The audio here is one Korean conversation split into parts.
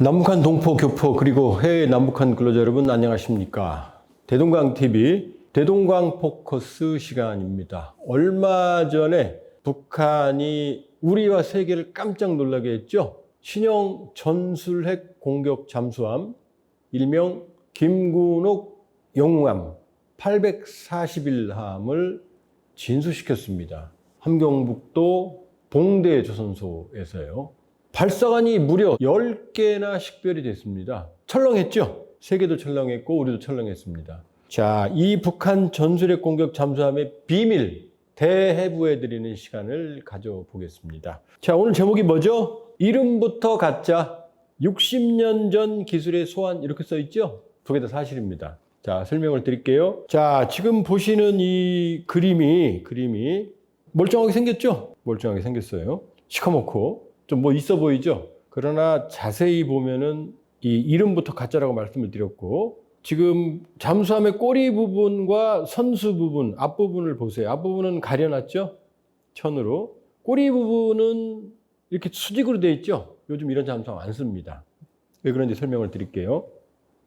남북한 동포, 교포, 그리고 해외 남북한 근로자 여러분 안녕하십니까? 대동강TV 대동강 포커스 시간입니다. 얼마 전에 북한이 우리와 세계를 깜짝 놀라게 했죠? 신형 전술핵 공격 잠수함, 일명 김군옥 영웅함 841함을 진수시켰습니다. 함경북도 봉대 조선소에서요. 발사관이 무려 10개나 식별이 됐습니다. 철렁했죠? 세계도 철렁했고 우리도 철렁했습니다. 자, 이 북한 전술핵 공격 잠수함의 비밀 대해부해드리는 시간을 가져보겠습니다. 자, 오늘 제목이 뭐죠? 이름부터 가짜 60년 전 기술의 소환, 이렇게 써있죠? 두 개 다 사실입니다. 자, 설명을 드릴게요. 자, 지금 보시는 이 그림이 멀쩡하게 생겼죠? 멀쩡하게 생겼어요. 시커멓고 좀 뭐 있어 보이죠? 그러나 자세히 보면은 이 이름부터 가짜라고 말씀을 드렸고, 지금 잠수함의 꼬리 부분과 선수 부분, 앞부분을 보세요. 앞부분은 가려놨죠? 천으로. 꼬리 부분은 이렇게 수직으로 되어 있죠? 요즘 이런 잠수함 안 씁니다. 왜 그런지 설명을 드릴게요.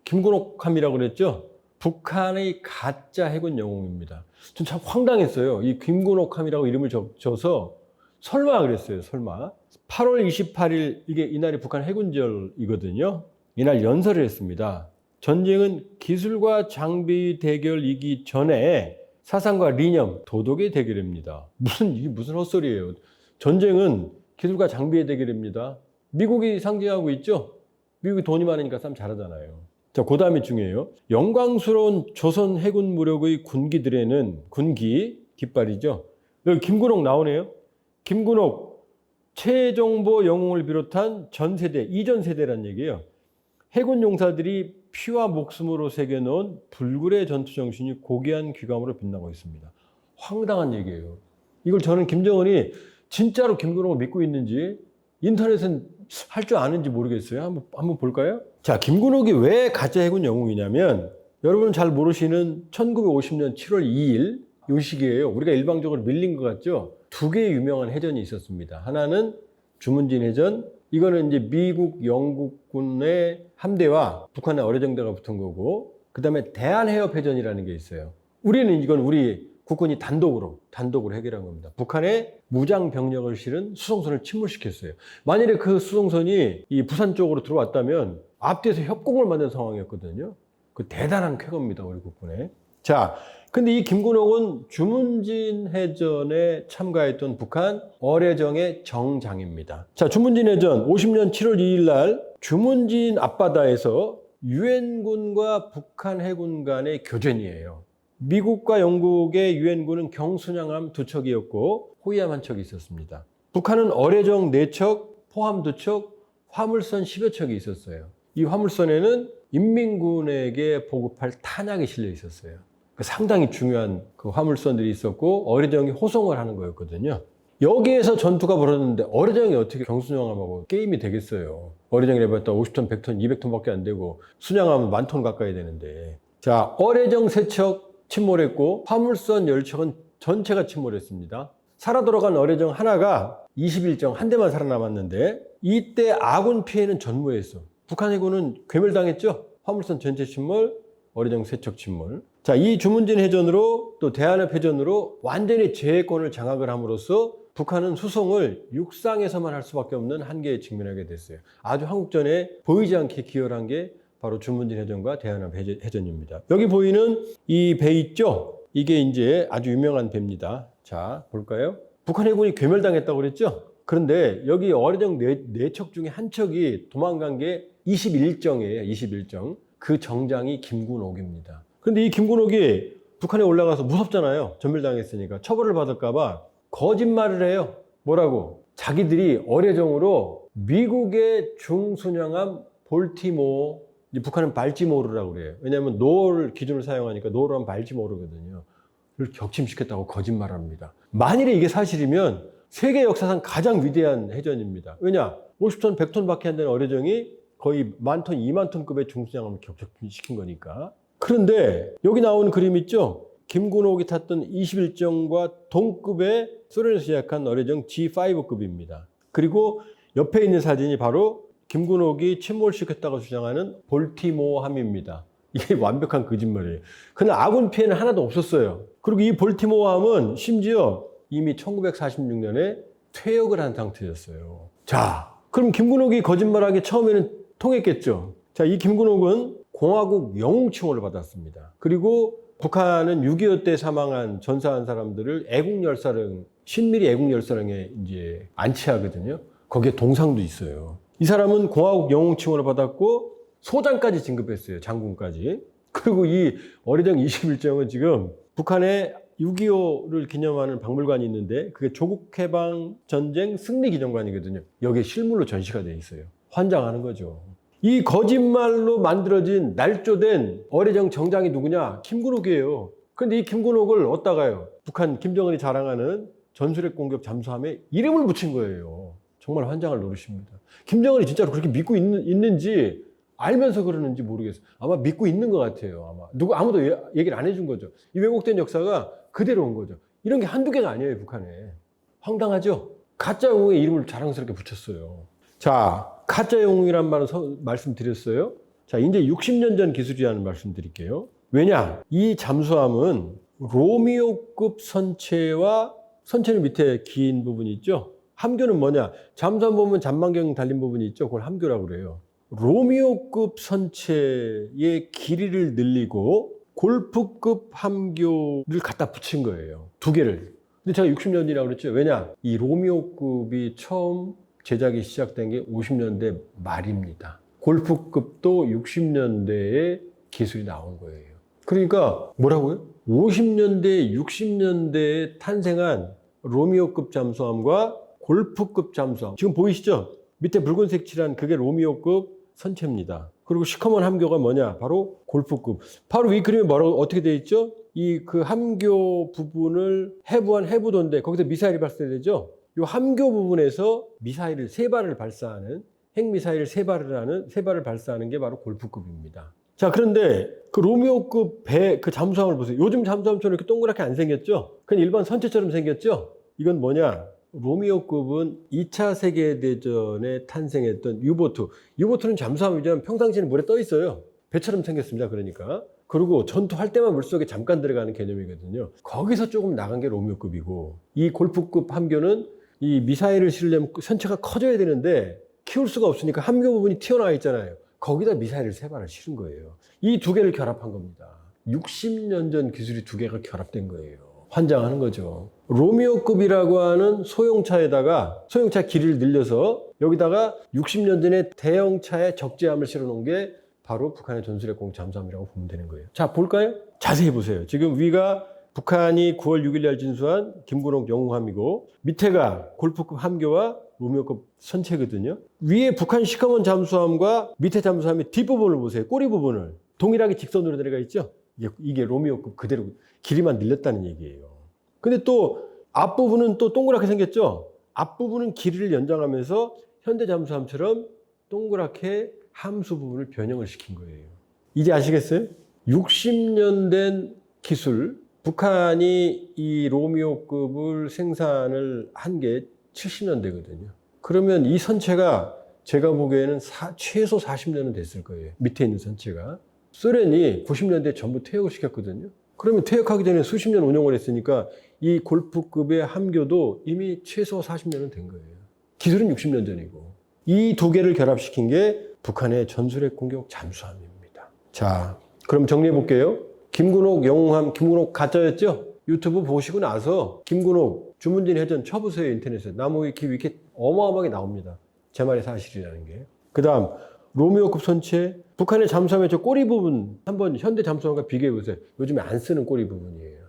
김군옥함이라고 그랬죠? 북한의 가짜 해군 영웅입니다. 전 참 황당했어요. 이 김군옥함이라고 이름을 줘서 설마 그랬어요. 설마. 8월 28일 이게 이날이 북한 해군절이거든요. 이날 연설을 했습니다. 전쟁은 기술과 장비 대결이기 전에 사상과 리념, 도덕의 대결입니다. 이게 무슨 헛소리예요. 전쟁은 기술과 장비의 대결입니다. 미국이 상징하고 있죠? 미국이 돈이 많으니까 싸움 잘하잖아요. 자, 그 다음이 중요해요. 영광스러운 조선 해군 무력의 군기들에는 군기, 깃발이죠. 여기 김군옥 나오네요. 김군옥, 최정보 영웅을 비롯한 전 세대, 이전 세대란 얘기예요. 해군 용사들이 피와 목숨으로 새겨놓은 불굴의 전투 정신이 고귀한 귀감으로 빛나고 있습니다. 황당한 얘기예요. 이걸 저는 김정은이 진짜로 김군옥을 믿고 있는지 인터넷은 할 줄 아는지 모르겠어요. 한번 볼까요? 자, 김군옥이 왜 가짜 해군 영웅이냐면, 여러분은 잘 모르시는 1950년 7월 2일 이 시기예요. 우리가 일방적으로 밀린 것 같죠? 두 개의 유명한 해전이 있었습니다. 하나는 주문진 해전, 이거는 이제 미국, 영국군의 함대와 북한의 어뢰정대가 붙은 거고, 그 다음에 대한해협해전이라는 게 있어요. 이건 우리 국군이 단독으로 해결한 겁니다. 북한의 무장 병력을 실은 수송선을 침몰시켰어요. 만일에 그 수송선이 이 부산 쪽으로 들어왔다면 앞뒤에서 협공을 만든 상황이었거든요. 그 대단한 쾌거입니다, 우리 국군에. 자, 근데 이 김군옥은 주문진 해전에 참가했던 북한 어뢰정의 정장입니다. 자, 주문진 해전 50년 7월 2일 날 주문진 앞바다에서 유엔군과 북한 해군 간의 교전이에요. 미국과 영국의 유엔군은 경순양함 2척이었고 호위함 1척이 있었습니다. 북한은 어뢰정 4척, 포함 2척, 화물선 10여 척이 있었어요. 이 화물선에는 인민군에게 보급할 탄약이 실려 있었어요. 상당히 중요한 그 화물선들이 있었고 어뢰정이 호송을 하는 거였거든요. 여기에서 전투가 벌어졌는데 어뢰정이 어떻게 경순양함하고 게임이 되겠어요. 어뢰정이 해봤다 50톤, 100톤, 200톤밖에 안 되고 순양함은 10,000톤 가까이 되는데. 자, 어뢰정 3척 침몰했고 화물선 10척은 전체가 침몰했습니다. 살아 돌아간 어뢰정 하나가 21정 한 대만 살아남았는데, 이때 아군 피해는 전무했어. 북한 해군은 괴멸당했죠. 화물선 전체 침몰, 어뢰정 3척 침몰. 자, 이 주문진 해전으로 또 대한해협 해전으로 완전히 제해권을 장악을 함으로써 북한은 수송을 육상에서만 할 수밖에 없는 한계에 직면하게 됐어요. 아주 한국전에 보이지 않게 기여한 게 바로 주문진 해전과 대한해협 해전입니다. 여기 보이는 이 배 있죠? 이게 이제 아주 유명한 배입니다. 자, 볼까요? 북한 해군이 괴멸당했다고 그랬죠? 그런데 여기 어뢰정 4척 중에 한 척이 도망간 게 21정이에요. 21정. 그 정장이 김군옥입니다. 근데 이 김군옥이 북한에 올라가서 무섭잖아요. 전멸당했으니까. 처벌을 받을까봐 거짓말을 해요. 뭐라고? 자기들이 어뢰정으로 미국의 중순양함 볼티모어, 북한은 발지모르라고 그래요. 왜냐하면 노를 기준으로 사용하니까 노를 하면 발지모르거든요. 를 격침시켰다고 거짓말합니다. 만일에 이게 사실이면 세계 역사상 가장 위대한 해전입니다. 왜냐? 50톤, 100톤 밖에 안 되는 어뢰정이 거의 10,000톤, 20,000톤급의 중순양함을 격침시킨 거니까. 그런데 여기 나온 그림 있죠? 김군옥이 탔던 21정과 동급의 소련에서 제작한 어뢰정 G5급입니다. 그리고 옆에 있는 사진이 바로 김군옥이 침몰시켰다고 주장하는 볼티모어함입니다. 이게 완벽한 거짓말이에요. 그러나 아군 피해는 하나도 없었어요. 그리고 이 볼티모어함은 심지어 이미 1946년에 퇴역을 한 상태였어요. 자, 그럼 김군옥이 거짓말하기 처음에는 통했겠죠. 자, 이 김군옥은 공화국 영웅칭호를 받았습니다. 그리고 북한은 6.25 때 사망한 전사한 사람들을 애국열사령, 신밀히 애국열사령에 이제 안치하거든요. 거기에 동상도 있어요. 이 사람은 공화국 영웅칭호를 받았고 소장까지 진급했어요. 장군까지. 그리고 이 어리정 21정은 지금 북한에 6.25를 기념하는 박물관이 있는데 그게 조국해방전쟁 승리기념관이거든요. 여기에 실물로 전시가 되어 있어요. 환장하는 거죠. 이 거짓말로 만들어진 날조된 어리정 정장이 누구냐? 김군옥이에요. 그런데 이 김군옥을 어디다가요? 북한 김정은이 자랑하는 전술핵 공격 잠수함에 이름을 붙인 거예요. 정말 환장할 노릇입니다. 김정은이 진짜로 그렇게 믿고 있는지 알면서 그러는지 모르겠어요. 아마 믿고 있는 것 같아요. 아무도 얘기를 안 해준 거죠. 이 왜곡된 역사가 그대로 온 거죠. 이런 게 한두 개가 아니에요, 북한에. 황당하죠? 가짜 영웅의 이름을 자랑스럽게 붙였어요. 자, 가짜 영웅이란 말은 말씀드렸어요. 자, 이제 60년 전 기술이라는 말씀 드릴게요. 왜냐? 이 잠수함은 로미오급 선체와 선체는 밑에 긴 부분이 있죠? 함교는 뭐냐? 잠수함 보면 잔망경 달린 부분이 있죠? 그걸 함교라고 그래요. 로미오급 선체의 길이를 늘리고 골프급 함교를 갖다 붙인 거예요. 두 개를. 근데 제가 60년이라고 그랬죠. 왜냐? 이 로미오급이 처음 제작이 시작된 게 50년대 말입니다. 골프급도 60년대에 기술이 나온 거예요. 그러니까 뭐라고요? 50년대, 60년대에 탄생한 로미오급 잠수함과 골프급 잠수함. 지금 보이시죠? 밑에 붉은색 칠한 그게 로미오급 선체입니다. 그리고 시커먼 함교가 뭐냐? 바로 골프급. 바로 이 그림에 뭐라고 어떻게 되어 있죠? 그 함교 부분을 해부한 해부도인데 거기서 미사일이 발사되죠? 이 함교 부분에서 미사일을 3발을 발사하는 핵미사일 3발을 발사하는 게 바로 골프급입니다. 자, 그런데 그 로미오급 그 잠수함을 보세요. 요즘 잠수함처럼 이렇게 동그랗게 안 생겼죠? 그냥 일반 선체처럼 생겼죠? 이건 뭐냐? 로미오급은 2차 세계대전에 탄생했던 유보트. 유보트는 잠수함이지만 평상시에는 물에 떠 있어요. 배처럼 생겼습니다. 그러니까. 그리고 전투할 때만 물속에 잠깐 들어가는 개념이거든요. 거기서 조금 나간 게 로미오급이고, 이 골프급 함교는 이 미사일을 실으려면 선체가 커져야 되는데 키울 수가 없으니까 함교 부분이 튀어나와 있잖아요. 거기다 미사일을 3발을 실은 거예요. 이 두 개를 결합한 겁니다. 60년 전 기술이 두 개가 결합된 거예요. 환장하는 거죠. 로미오급이라고 하는 소형차에다가 소형차 길이를 늘려서 여기다가 60년 전에 대형차에 적재함을 실어 놓은 게 바로 북한의 전술핵 공격 잠수함이라고 보면 되는 거예요. 자, 볼까요? 자세히 보세요. 지금 위가 북한이 9월 6일 날 진수한 김군옥 영웅함이고 밑에가 골프급 함교와 로미오급 선체거든요. 위에 북한 시커먼 잠수함과 밑에 잠수함의 뒷부분을 보세요. 꼬리 부분을. 동일하게 직선으로 내려가 있죠? 이게 로미오급 그대로 길이만 늘렸다는 얘기예요. 근데 또 앞부분은 또 동그랗게 생겼죠? 앞부분은 길이를 연장하면서 현대 잠수함처럼 동그랗게 함수 부분을 변형을 시킨 거예요. 이제 아시겠어요? 60년 된 기술, 북한이 이 로미오급을 생산을 한 게 70년대거든요. 그러면 이 선체가 제가 보기에는 최소 40년은 됐을 거예요. 밑에 있는 선체가. 소련이 90년대에 전부 퇴역을 시켰거든요. 그러면 퇴역하기 전에 수십 년 운영을 했으니까 이 골프급의 함교도 이미 최소 40년은 된 거예요. 기술은 60년 전이고. 이 두 개를 결합시킨 게 북한의 전술핵 공격 잠수함입니다. 자, 그럼 정리해 볼게요. 김군옥 영웅함, 김군옥 가짜였죠? 유튜브 보시고 나서 김군옥 주문진 해전 쳐보세요. 인터넷에. 나무위키 어마어마하게 나옵니다. 제 말이 사실이라는 게. 그 다음 로미오급 선체, 북한의 잠수함의 저 꼬리 부분 한번 현대 잠수함과 비교해 보세요. 요즘에 안 쓰는 꼬리 부분이에요.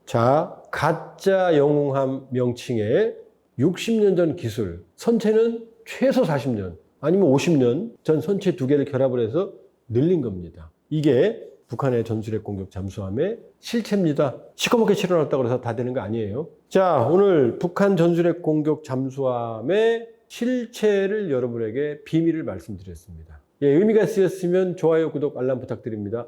자, 가짜 영웅함 명칭의 60년 전 기술, 선체는 최소 40년 아니면 50년 전 선체 두 개를 결합을 해서 늘린 겁니다. 이게 북한의 전술핵 공격 잠수함의 실체입니다. 시커멓게 칠해놨다고 해서 다 되는 거 아니에요. 자, 오늘 북한 전술핵 공격 잠수함의 실체를 여러분에게 비밀을 말씀드렸습니다. 예, 의미가 있으셨으면 좋아요, 구독, 알람 부탁드립니다.